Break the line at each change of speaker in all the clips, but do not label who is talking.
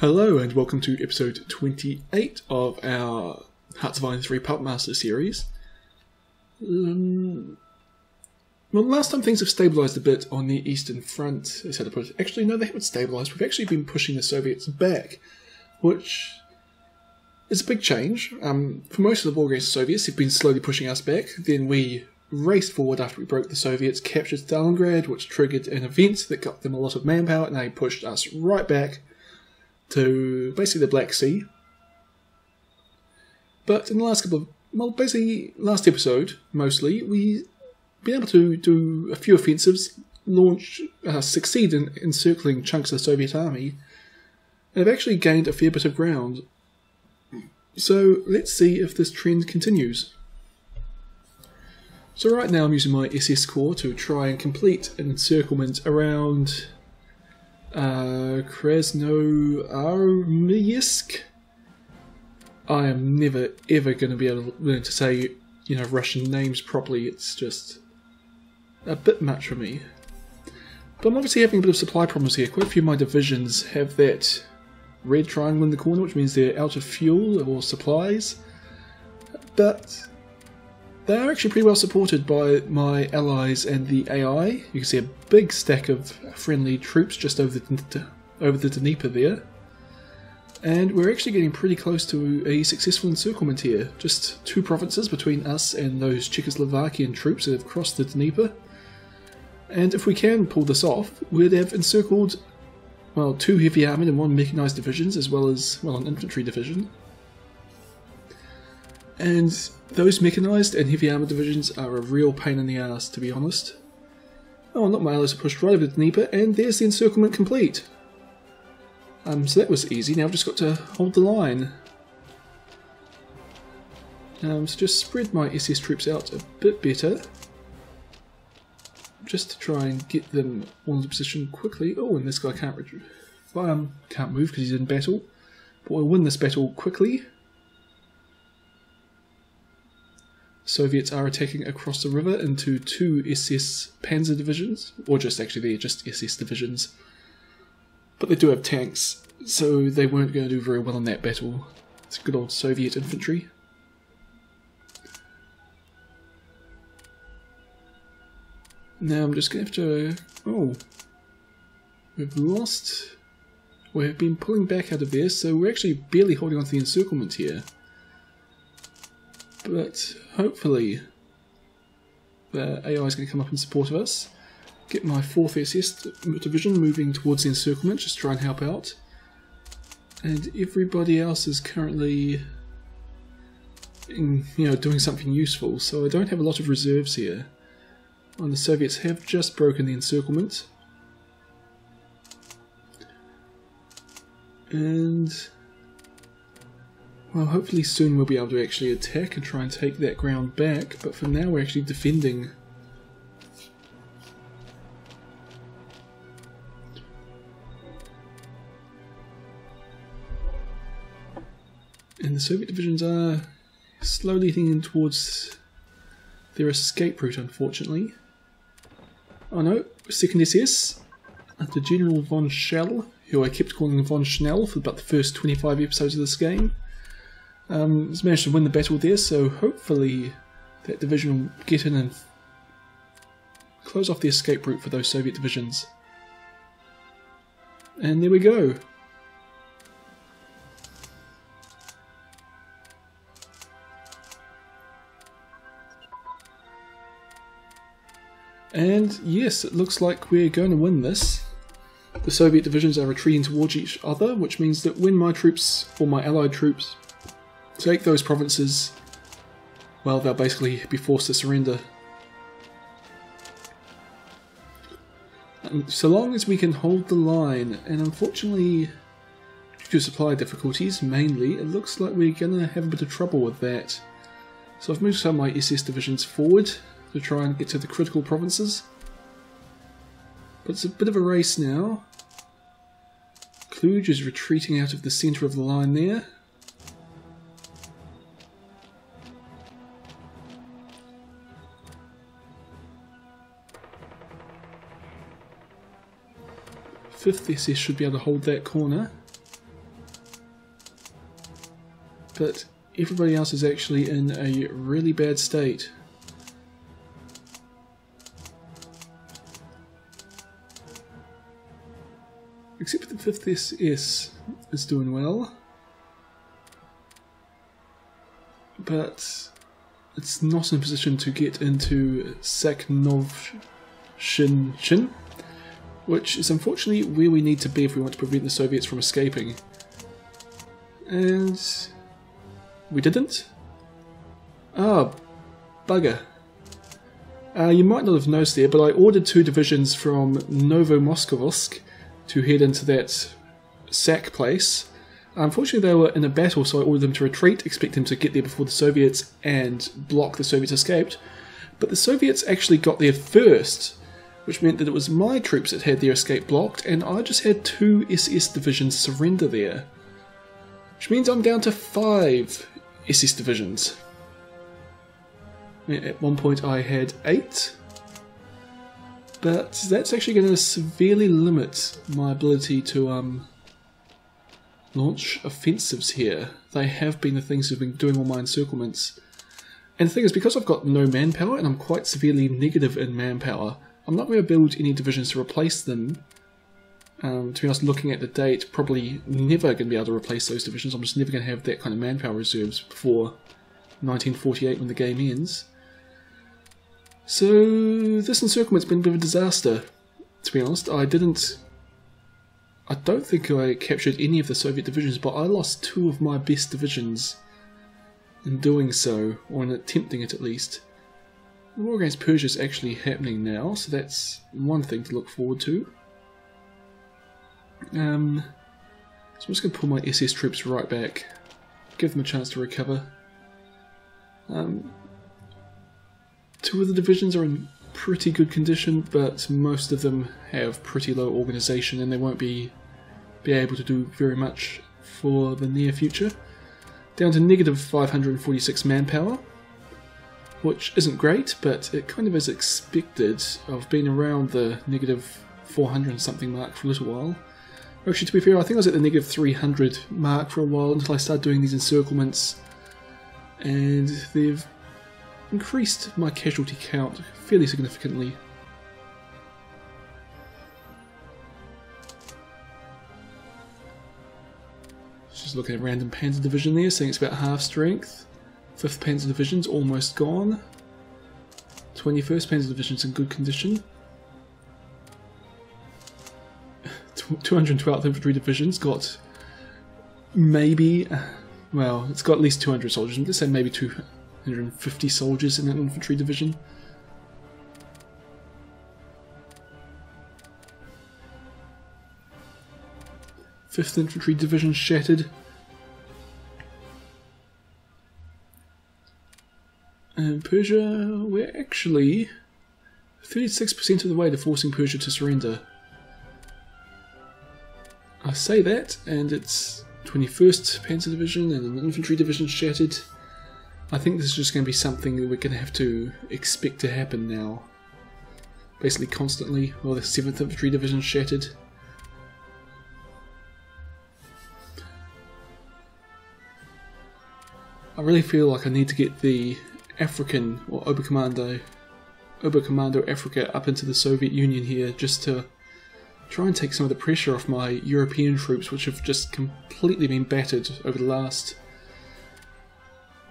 Hello and welcome to episode 28 of our Hearts of Iron 3 Puppet Master series. Well, last time things have stabilised a bit on the Eastern Front, is how to put it. Actually, no, they haven't stabilised. We've actually been pushing the Soviets back, which is a big change. For most of the war against the Soviets, they've been slowly pushing us back. Then we raced forward after we broke the Soviets, captured Stalingrad, which triggered an event that got them a lot of manpower, and they pushed us right back to basically the Black Sea. But in the last basically last episode, mostly, we've been able to do a few offensives, succeed in encircling chunks of the Soviet army, and have actually gained a fair bit of ground. So let's see if this trend continues. So right now I'm using my SS Corps to try and complete an encirclement around Krasnoarmeysk. I am never ever going to be able to learn to say, Russian names properly. It's just a bit much for me. But I'm obviously having a bit of supply problems here. Quite a few of my divisions have that red triangle in the corner, which means they're out of fuel or supplies. But they are actually pretty well supported by my allies and the AI. You can see a big stack of friendly troops just over the Dnieper there. And we're actually getting pretty close to a successful encirclement here. Just two provinces between us and those Czechoslovakian troops that have crossed the Dnieper. And if we can pull this off, we'd have encircled, well, two heavy armoured and one mechanised divisions, as well as, well, an infantry division. And those mechanised and heavy armoured divisions are a real pain in the ass, to be honest. Oh, not my allies are pushed right over the Dnieper, and there's the encirclement complete. So that was easy. Now I've just got to hold the line. So just spread my SS troops out a bit better, just to try and get them all into position quickly. Oh, and this guy can't move because he's in battle, but we'll win this battle quickly. Soviets are attacking across the river into two SS Panzer divisions, or just actually they're just SS divisions. But they do have tanks, so they weren't going to do very well in that battle. It's good old Soviet infantry. Now I'm just going to have to... Oh, we've been pulling back out of there, so we're actually barely holding on to the encirclement here. But hopefully the AI is going to come up in support of us. Get my 4th SS division moving towards the encirclement, just try and help out. And everybody else is currently doing something useful, so I don't have a lot of reserves here. And the Soviets have just broken the encirclement. And well, hopefully soon we'll be able to actually attack and try and take that ground back, but for now we're actually defending. And the Soviet divisions are slowly heading towards their escape route, unfortunately. Oh no, 2nd SS, under General von Schell, who I kept calling von Schnell for about the first 25 episodes of this game. Has managed to win the battle there, so hopefully that division will get in and close off the escape route for those Soviet divisions. And there we go. And yes, it looks like we're going to win this. The Soviet divisions are retreating towards each other, which means that when my troops, or my allied troops, take those provinces, well, they'll basically be forced to surrender. So long as we can hold the line, and unfortunately, due to supply difficulties mainly, it looks like we're going to have a bit of trouble with that. So I've moved some of my SS divisions forward to try and get to the critical provinces. But it's a bit of a race now. Kluge is retreating out of the centre of the line there. Fifth SS should be able to hold that corner. but everybody else is actually in a really bad state. Except the 5th SS is doing well, but it's not in a position to get into Sakhnovshin, which is unfortunately where we need to be if we want to prevent the Soviets from escaping. And we didn't? Ah, bugger. You might not have noticed there, but I ordered 2 divisions from Novomoskovsk to head into that sack place. Unfortunately they were in a battle, so I ordered them to retreat, expect them to get there before the Soviets and block the Soviets escaped. But the Soviets actually got there first, which meant that it was my troops that had their escape blocked, and I just had 2 SS divisions surrender there. Which means I'm down to 5 SS divisions. At one point I had 8. But that's actually going to severely limit my ability to launch offensives here. They have been the things who've been doing all my encirclements. And the thing is, because I've got no manpower and I'm quite severely negative in manpower, I'm not going to build any divisions to replace them. To be honest, looking at the date, probably never going to be able to replace those divisions. I'm just never going to have that kind of manpower reserves before 1948 when the game ends. So this encirclement's been a bit of a disaster, to be honest. I don't think I captured any of the Soviet divisions, but I lost 2 of my best divisions in doing so, or in attempting it at least. The war against Persia is actually happening now, so that's one thing to look forward to. So I'm just going to pull my SS troops right back, give them a chance to recover. 2 of the divisions are in pretty good condition, but most of them have pretty low organisation and they won't be able to do very much for the near future. Down to negative 546 manpower, which isn't great, but it kind of is expected. I've been around the negative 400 and something mark for a little while. Actually, to be fair, I think I was at the negative 300 mark for a while until I started doing these encirclements, and they've increased my casualty count fairly significantly. Just looking at random Panzer Division there, saying it's about half strength. 5th Panzer Division's almost gone. 21st Panzer Division's in good condition. 212th Infantry Division's got maybe, well, it's got at least 200 soldiers. Let's say maybe 250 soldiers in an infantry division. Fifth Infantry Division shattered. And Persia, we're actually 36% of the way to forcing Persia to surrender. I say that, and it's 21st Panzer Division and an infantry division shattered. I think this is just going to be something that we're going to have to expect to happen now. Basically constantly. Well, the 7th Infantry Division shattered. I really feel like I need to get the African, or Oberkommando Africa up into the Soviet Union here, just to try and take some of the pressure off my European troops, which have just completely been battered over the last,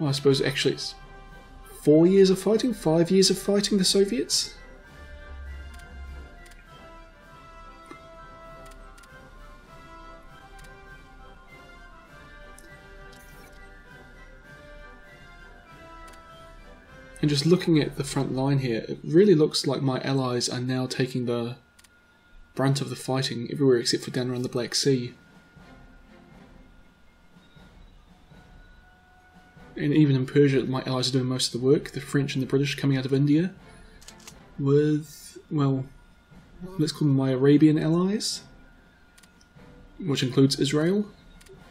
well, I suppose actually it's 4 years of fighting, 5 years of fighting the Soviets. And just looking at the front line here, it really looks like my allies are now taking the brunt of the fighting everywhere except for down around the Black Sea. And even in Persia, my allies are doing most of the work, the French and the British coming out of India, with, well, let's call them my Arabian allies, which includes Israel,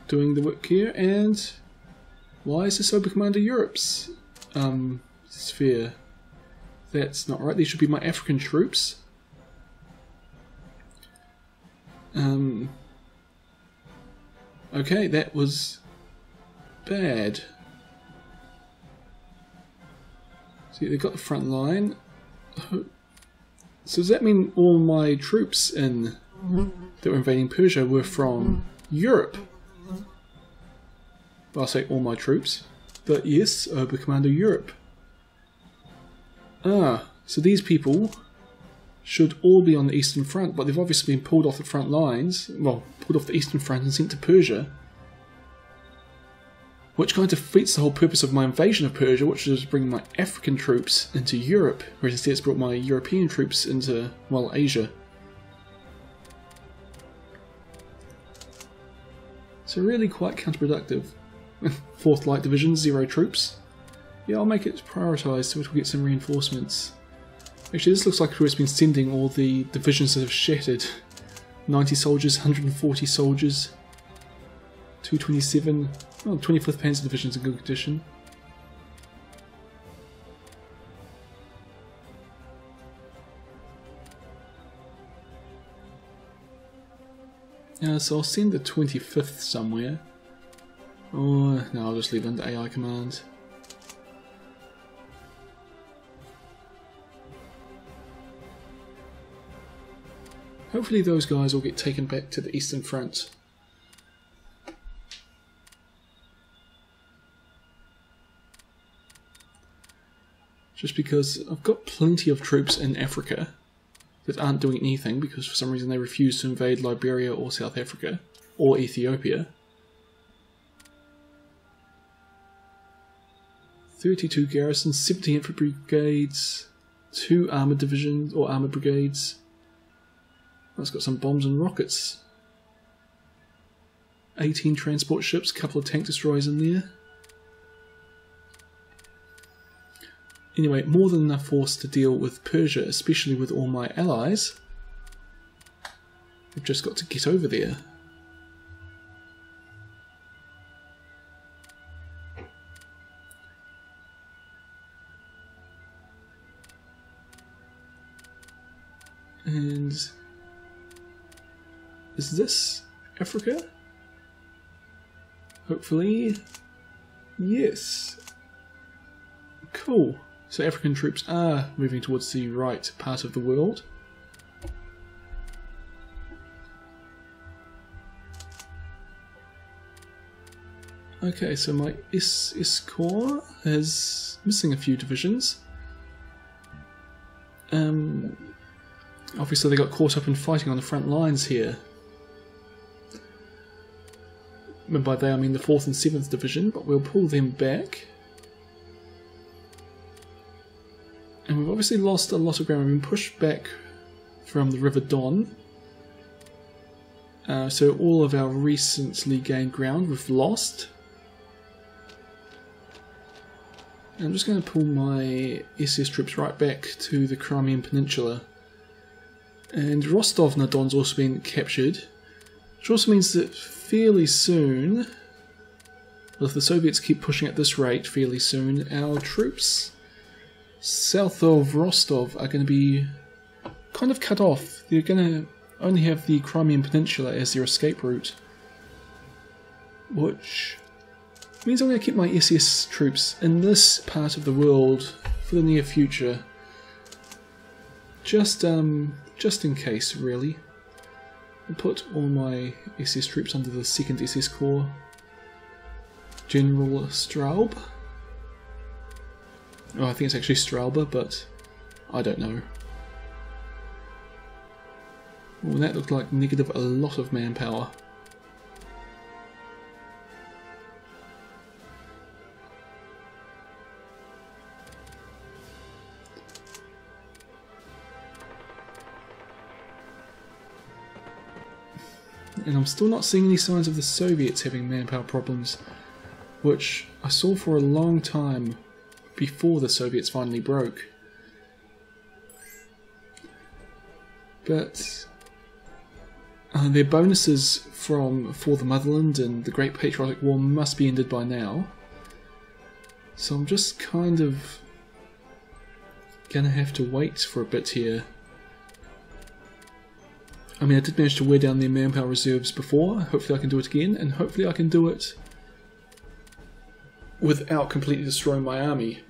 doing the work here. And why is this Oberkommando Europe's sphere? That's not right. These should be my African troops. Okay, that was bad. See, they've got the front line. So does that mean all my troops that were invading Persia were from Europe? Well, I'll say all my troops, but yes, Oberkommando Europe. Ah, so these people should all be on the Eastern Front, but they've obviously been pulled off the front lines, well, pulled off the Eastern Front and sent to Persia. Which kind of defeats the whole purpose of my invasion of Persia, which is bringing my African troops into Europe, whereas instead it's brought my European troops into, well, Asia. So really quite counterproductive. 4th Light Division, 0 troops. Yeah, I'll make it prioritised so we'll get some reinforcements. Actually, this looks like who has been sending all the divisions that have shattered. 90 soldiers, 140 soldiers, 227. Oh, 25th Panzer Division's in good condition. So I'll send the 25th somewhere. Or, no, I'll just leave it under AI command. Hopefully those guys will get taken back to the Eastern Front. Just because I've got plenty of troops in Africa that aren't doing anything because for some reason they refuse to invade Liberia or South Africa or Ethiopia. 32 garrisons, 70 infantry brigades, 2 armoured divisions or armoured brigades. It's got some bombs and rockets. 18 transport ships, a couple of tank destroyers in there. Anyway, more than enough force to deal with Persia, especially with all my allies. We've just got to get over there. And is this Africa? Hopefully, yes. Cool. So African troops are moving towards the right part of the world. Okay, so my SS Corps is missing a few divisions. Obviously they got caught up in fighting on the front lines here. And by they I mean the 4th and 7th Division, but we'll pull them back. And we've obviously lost a lot of ground. We've been pushed back from the River Don. So all of our recently gained ground we've lost. I'm just going to pull my SS troops right back to the Crimean Peninsula. And Rostov-na-Don's also been captured. Which also means that fairly soon, well, if the Soviets keep pushing at this rate, fairly soon our troops south of Rostov are going to be kind of cut off. They're going to only have the Crimean Peninsula as their escape route. Which means I'm going to keep my SS troops in this part of the world for the near future. Just in case, really. I'll put all my SS troops under the 2nd SS Corps. General Straub. Oh, I think it's actually Strauber, but I don't know. Well, that looked like negative a lot of manpower. And I'm still not seeing any signs of the Soviets having manpower problems, which I saw for a long time before the Soviets finally broke. But their bonuses for the Motherland and the Great Patriotic War must be ended by now. So I'm just kind of gonna have to wait for a bit here. I mean, I did manage to wear down their manpower reserves before. Hopefully I can do it again, and hopefully I can do it without completely destroying my army.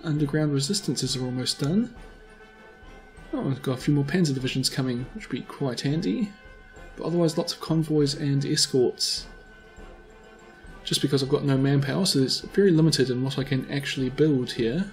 Underground resistances are almost done. Oh, I've got a few more panzer divisions coming, which would be quite handy. But otherwise lots of convoys and escorts. Just because I've got no manpower, so it's very limited in what I can actually build here.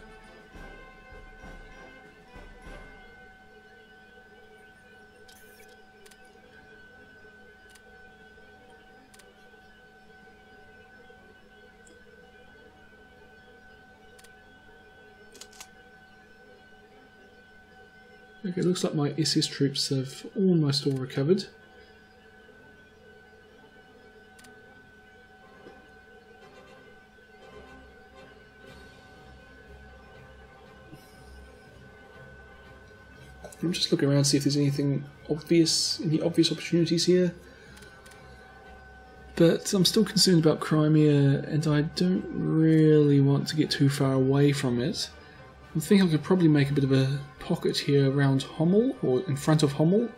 Okay, looks like my SS troops have almost all recovered. I'm just looking around to see if there's anything obvious, any obvious opportunities here. But I'm still concerned about Crimea, and I don't really want to get too far away from it. I think I could probably make a bit of a pocket here around Hommel, or in front of Hommel,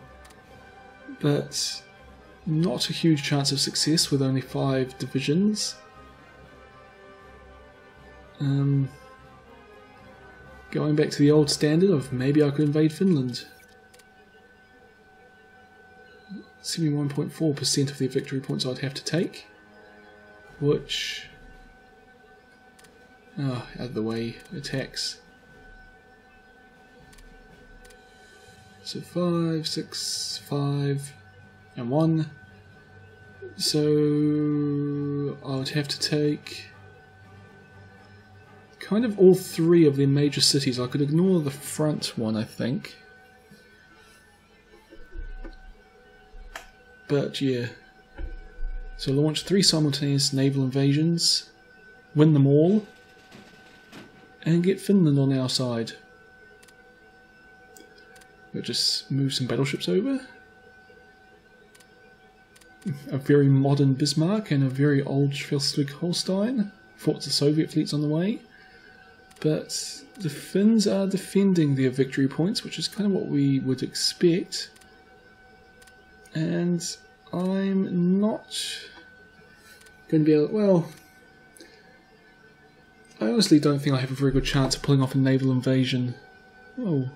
but not a huge chance of success with only 5 divisions. Going back to the old standard of maybe I could invade Finland. 71.4% of the victory points I'd have to take, which... oh, out of the way, attacks. So 5, 6, 5, and 1. So I would have to take kind of all 3 of the major cities. I could ignore the front one, I think. But yeah. So launch 3 simultaneous naval invasions, win them all, and get Finland on our side. We'll just move some battleships over. A very modern Bismarck and a very old Schleswig-Holstein. Fought the Soviet fleets on the way. But the Finns are defending their victory points, which is kind of what we would expect. And I'm not going to be able... well, I honestly don't think I have a very good chance of pulling off a naval invasion. Oh,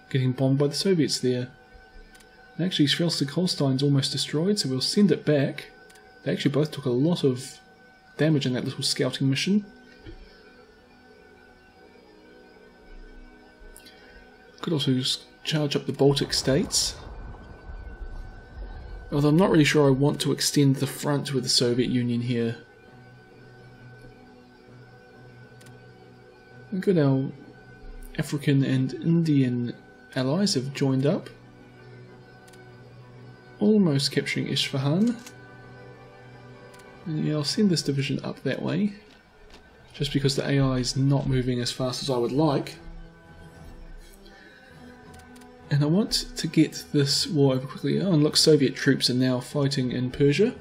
getting bombed by the Soviets there. And actually, Schleswig-Holstein's almost destroyed, so we'll send it back. They actually both took a lot of damage in that little scouting mission. Could also just charge up the Baltic states. Although I'm not really sure I want to extend the front with the Soviet Union here. Good, our African and Indian allies have joined up. Almost capturing Isfahan. And yeah, I'll send this division up that way. Just because the AI is not moving as fast as I would like. And I want to get this war over quickly. Oh, and look, Soviet troops are now fighting in Persia.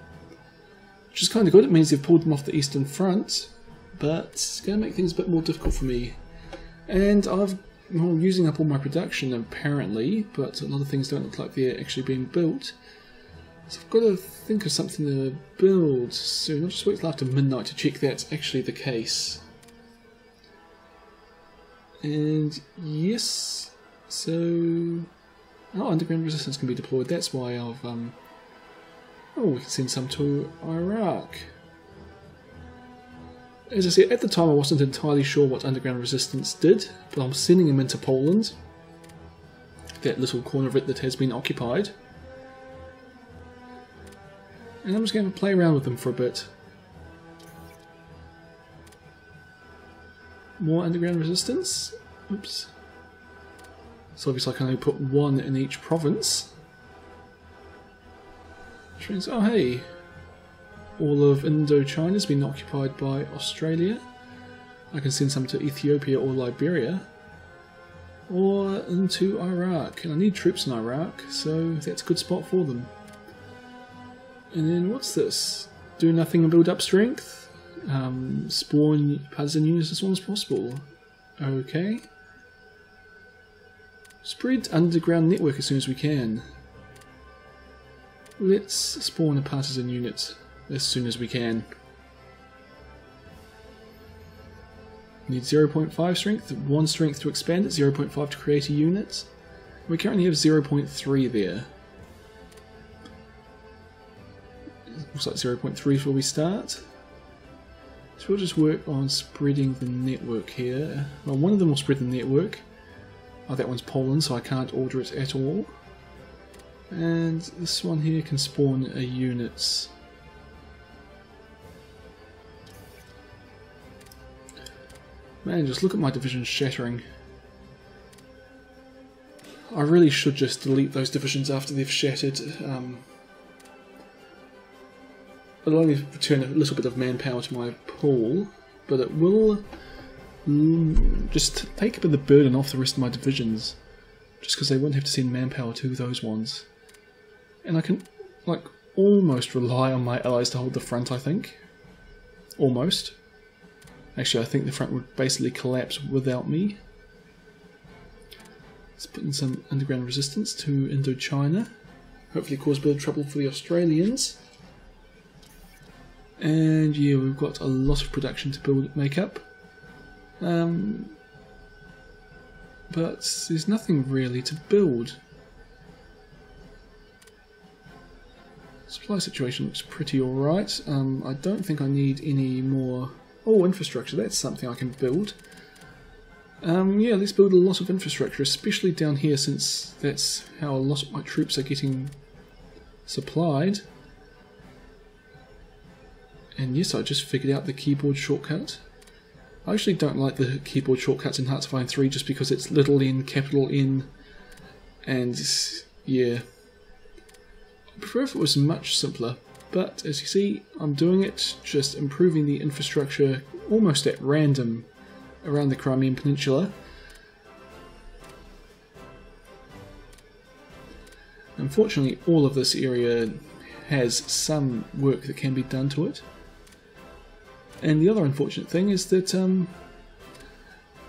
Which is kind of good, it means they've pulled them off the Eastern Front. But it's going to make things a bit more difficult for me. And I'm using up all my production apparently, but a lot of things don't look like they're actually being built. So I've got to think of something to build soon. I'll just wait till after midnight to check that's actually the case. And yes... so, oh, underground resistance can be deployed. That's why I've, oh, we can send some to Iraq. As I said, at the time I wasn't entirely sure what underground resistance did, but I'm sending them into Poland. That little corner of it that has been occupied. And I'm just going to play around with them for a bit. More underground resistance. Oops. So obviously I can only put 1 in each province. Which means, oh hey, all of Indochina has been occupied by Australia. I can send some to Ethiopia or Liberia. Or into Iraq. And I need troops in Iraq, so that's a good spot for them. And then what's this? Do nothing and build up strength? Spawn partisan units as soon as possible. Okay. Spread underground network as soon as we can. Let's spawn a partisan unit. as soon as we can. Need 0.5 strength, 1 strength to expand it, 0.5 to create a unit. We currently have 0.3 there. Looks like 0.3 is where we start. So we'll just work on spreading the network here. Well, one of them will spread the network. Oh, that one's Poland, so I can't order it at all. And this one here can spawn a unit. Man, just look at my divisions shattering. I really should just delete those divisions after they've shattered. It'll only return a little bit of manpower to my pool, but it will just take a bit of the burden off the rest of my divisions, just because they won't have to send manpower to those ones. And I can, like, almost rely on my allies to hold the front, I think. Almost. Actually, I think the front would basically collapse without me. Let's put in some underground resistance to Indochina. Hopefully cause a bit of trouble for the Australians. And yeah, we've got a lot of production to make up. But there's nothing really to build. Supply situation looks pretty alright. I don't think I need any more... Oh, infrastructure, that's something I can build. Yeah, let's build a lot of infrastructure, especially down here, since that's how a lot of my troops are getting supplied. And yes, I just figured out the keyboard shortcut. I actually don't like the keyboard shortcuts in Hearts of Iron 3 just because it's little n, capital N, and yeah. I prefer if it was much simpler, but as you see, I'm doing it, just improving the infrastructure almost at random around the Crimean Peninsula. Unfortunately, all of this area has some work that can be done to it. And the other unfortunate thing is that,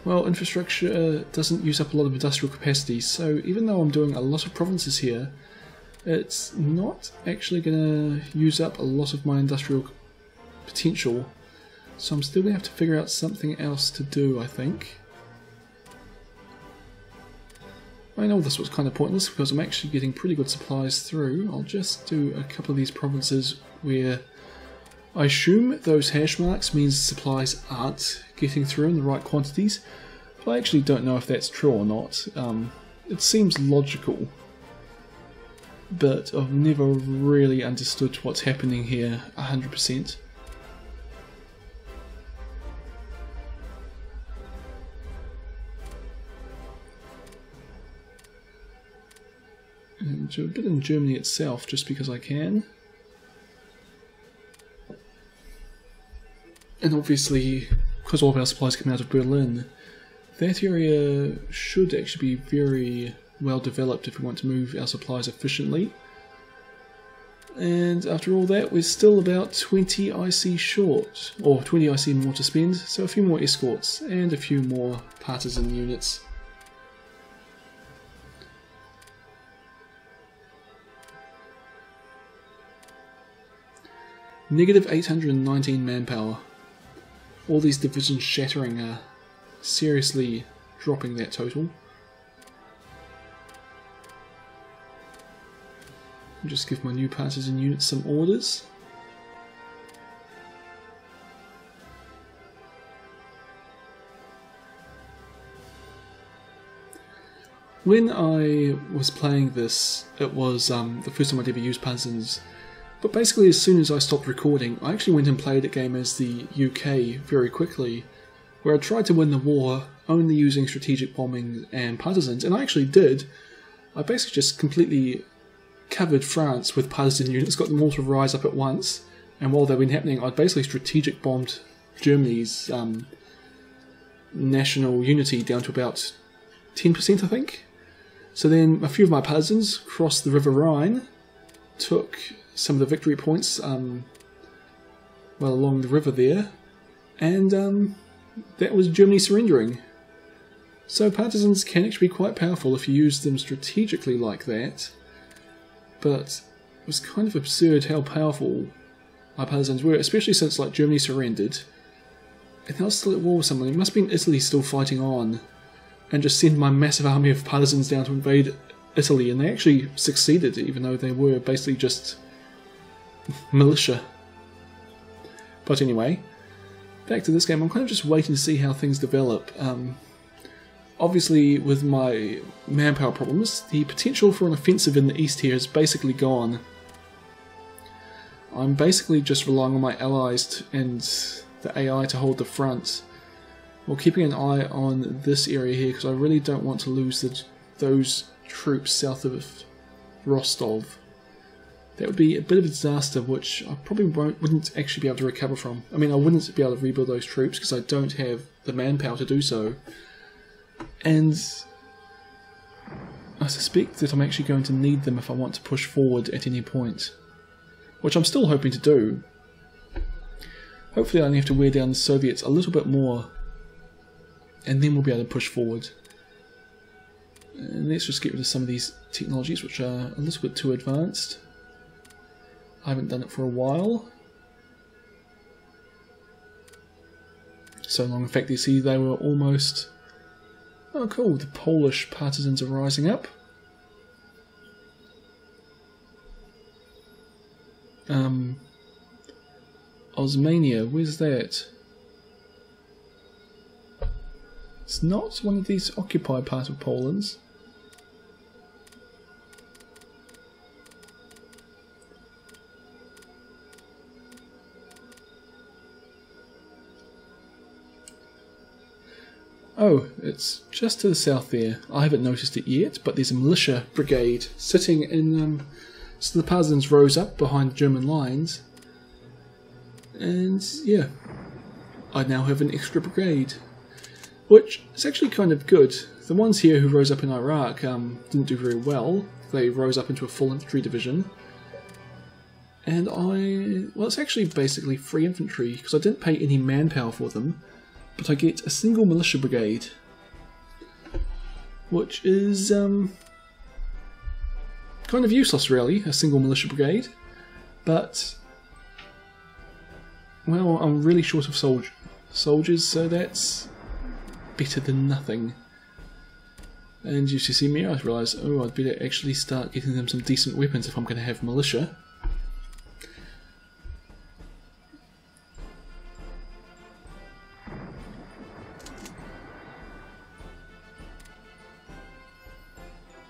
well, infrastructure doesn't use up a lot of industrial capacity, so even though I'm doing a lot of provinces here, it's not actually going to use up a lot of my industrial potential, so I'm still going to have to figure out something else to do, I think. I know this was kind of pointless because I'm actually getting pretty good supplies through. I'll just do a couple of these provinces where I assume those hash marks means supplies aren't getting through in the right quantities, but I actually don't know if that's true or not. It seems logical, but I've never really understood what's happening here 100%. And do a bit in Germany itself just because I can. And obviously, because all of our supplies come out of Berlin, that area should actually be very well developed if we want to move our supplies efficiently. And after all that, we're still about 20 IC short, or 20 IC more to spend, so a few more escorts and a few more partisan units. Negative 819 manpower. All these divisions shattering are seriously dropping that total. I'll just give my new partisan units some orders. When I was playing this, it was the first time I'd ever used partisans. But basically, as soon as I stopped recording, I actually went and played a game as the UK very quickly, where I tried to win the war only using strategic bombing and partisans, and I actually did. I basically just completely covered France with partisan units, got them all to rise up at once, and while they've been happening, I basically strategic bombed Germany's national unity down to about 10%, I think. So then a few of my partisans crossed the River Rhine, took some of the victory points well along the river there, and that was Germany surrendering. So partisans can actually be quite powerful if you use them strategically like that, but it was kind of absurd how powerful our partisans were, especially since like Germany surrendered. And I was still at war with someone. It must have been Italy still fighting on. And just send my massive army of partisans down to invade Italy. And they actually succeeded, even though they were basically just militia. But anyway, back to this game. I'm kind of just waiting to see how things develop. Obviously, with my manpower problems, the potential for an offensive in the east here is basically gone. I'm basically just relying on my allies and the AI to hold the front, while keeping an eye on this area here, because I really don't want to lose those troops south of Rostov. That would be a bit of a disaster, which I probably wouldn't actually be able to recover from. I mean, I wouldn't be able to rebuild those troops because I don't have the manpower to do so. And I suspect that I'm actually going to need them if I want to push forward at any point, which I'm still hoping to do. Hopefully I only have to wear down the Soviets a little bit more, and then we'll be able to push forward. And let's just get rid of some of these technologies which are a little bit too advanced. I haven't done it for a while. So long, in fact, you see they were almost... Oh cool, the Polish partisans are rising up. Osmania, where's that? It's not one of these occupied parts of Poland's. Oh, it's just to the south there. I haven't noticed it yet, but there's a militia brigade sitting in... so the partisans rose up behind the German lines. And yeah, I now have an extra brigade, which is actually kind of good. The ones here who rose up in Iraq didn't do very well. They rose up into a full infantry division. And well, it's actually basically free infantry, because I didn't pay any manpower for them. But I get a single militia brigade, which is kind of useless really, a single militia brigade. But, well, I'm really short of soldiers, so that's better than nothing. And you see me, I realise, oh, I'd better actually start getting them some decent weapons if I'm going to have militia.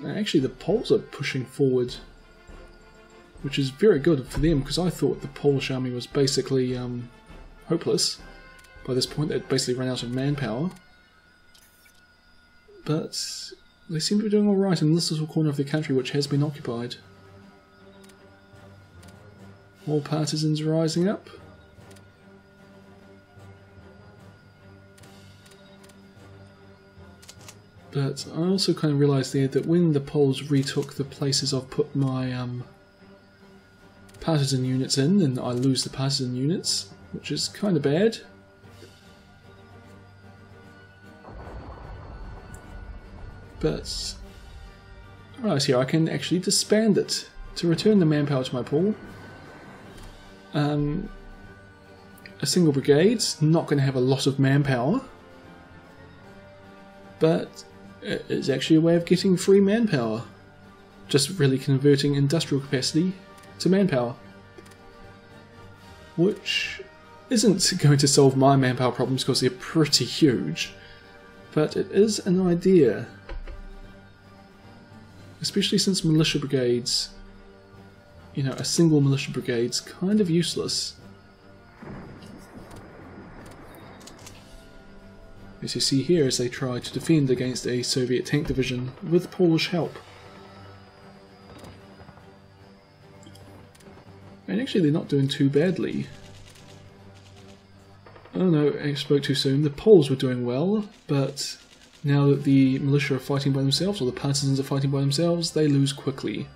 Actually, the Poles are pushing forward, which is very good for them, because I thought the Polish army was basically hopeless. By this point, they'd basically run out of manpower. But they seem to be doing alright in this little corner of the country which has been occupied. More partisans rising up. But I also kind of realised there that when the Poles retook the places I've put my partisan units in, and I lose the partisan units, which is kind of bad. But right here I can actually disband it to return the manpower to my pool. A single brigade's not going to have a lot of manpower, but it's actually a way of getting free manpower. Just really converting industrial capacity to manpower. Which isn't going to solve my manpower problems because they're pretty huge, but it is an idea. Especially since militia brigades, you know, a single militia brigade's kind of useless. As you see here, as they try to defend against a Soviet tank division with Polish help. And actually they're not doing too badly. Oh no, I spoke too soon. The Poles were doing well, but now that the militia are fighting by themselves, or the partisans are fighting by themselves, they lose quickly.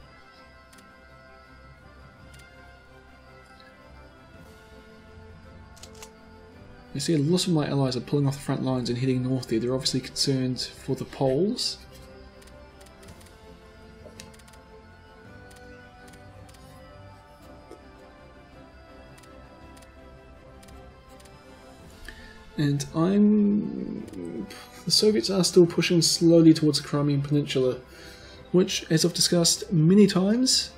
You see a lot of my allies are pulling off the front lines and heading north there. They're obviously concerned for the Poles. And the Soviets are still pushing slowly towards the Crimean Peninsula, which, as I've discussed many times,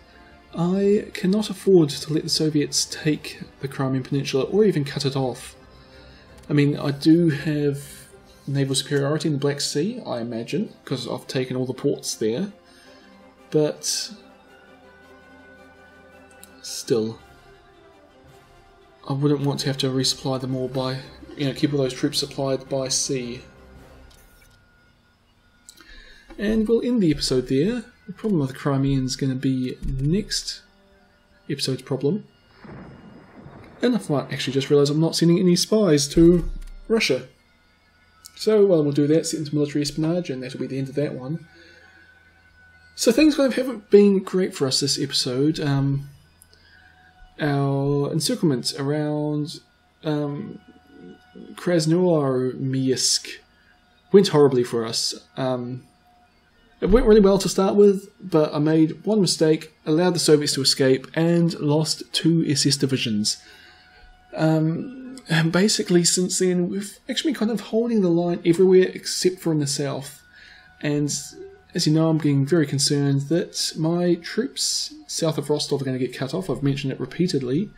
I cannot afford to let the Soviets take the Crimean Peninsula or even cut it off. I mean, I do have naval superiority in the Black Sea, I imagine, because I've taken all the ports there, but still, I wouldn't want to have to resupply them all by, keep all those troops supplied by sea. And we'll end the episode there. The problem with the Crimean is going to be next episode's problem. And I might actually just realise I'm not sending any spies to Russia. So, well, we'll do that, set into military espionage, and that'll be the end of that one. So things kind of haven't been great for us this episode. Our encirclement around Krasnoarmeysk went horribly for us. It went really well to start with, but I made one mistake, allowed the Soviets to escape, and lost 2 SS divisions. And basically since then we've actually been kind of holding the line everywhere except for in the south. And as you know, I'm getting very concerned that my troops south of Rostov are going to get cut off. I've mentioned it repeatedly.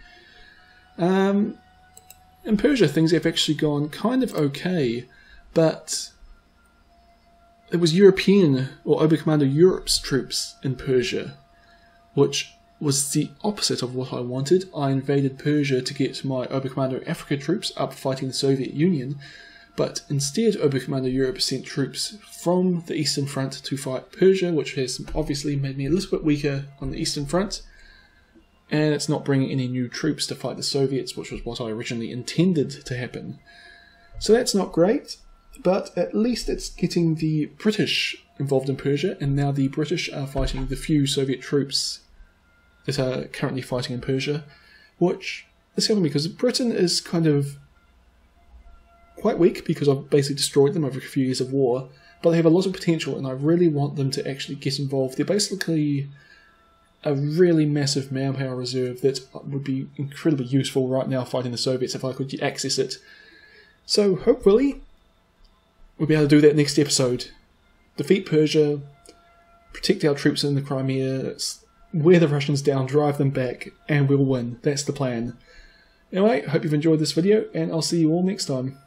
In Persia things have actually gone kind of okay, but it was European, or Oberkommando Europe's troops in Persia, which was the opposite of what I wanted. I invaded Persia to get my Oberkommando Africa troops up fighting the Soviet Union, but instead Oberkommando Europe sent troops from the Eastern Front to fight Persia, which has obviously made me a little bit weaker on the Eastern Front, and it's not bringing any new troops to fight the Soviets, which was what I originally intended to happen. So that's not great. But at least it's getting the British involved in Persia, and now the British are fighting the few Soviet troops that are currently fighting in Persia, which is helping me because Britain is kind of quite weak because I've basically destroyed them over a few years of war, but they have a lot of potential and I really want them to actually get involved. They're basically a really massive manpower reserve that would be incredibly useful right now fighting the Soviets if I could access it. So hopefully we'll be able to do that next episode. Defeat Persia, protect our troops in the Crimea, wear the Russians down, drive them back, and we'll win. That's the plan. Anyway, I hope you've enjoyed this video, and I'll see you all next time.